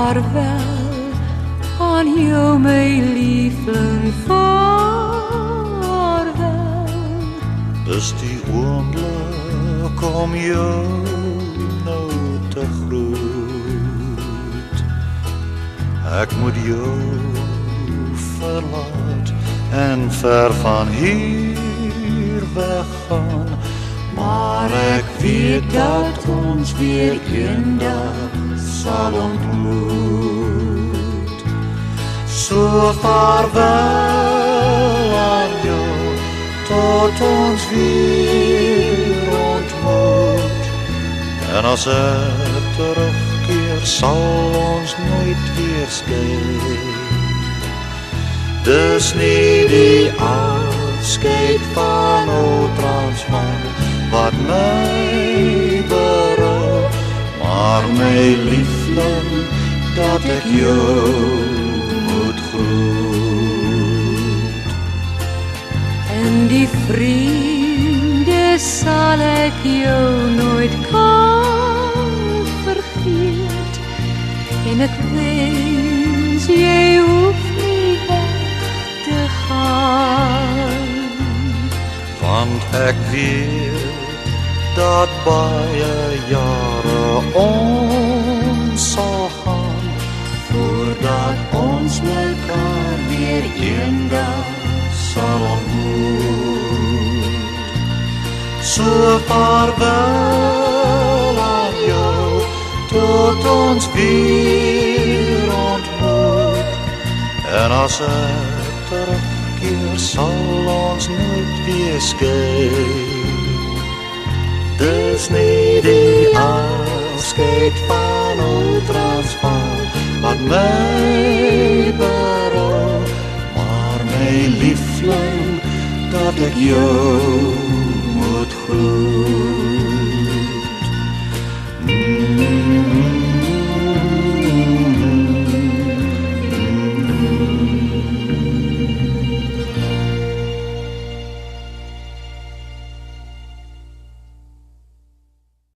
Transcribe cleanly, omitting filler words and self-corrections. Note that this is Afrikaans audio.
vaarwel aan jou my liefling, vaarwel. Dis die oomblik om jou nou te groet. Ek moet jou verlaat en ver van hier weggaan, maar ek weet dat ons weer eendag sal ontmoet. So vaarwel aan jou, tot ons weer ontmoet. En as ek terugkeer, sal ons nooit weer skei. Dis nie die afskeid van Oud-Transvaal wat my berou, maar my liefling, dat ek jou moet groet. En die vriende sal ek jou nooit kan vergeet, en ek wens jy hoef nie weg te gaan. Want ek weet dat baie jare ons sal gaan, voordat ons mekaar weer eendag sal ontmoet. So vaarwel aan jou, tot ons weer ontmoet. En as ek terugkeer, sal ons nooit weer skei. Dis nie die afskeid van Oud-Transvaal wat my berou, maar my liefling, dat ek jou moet groet.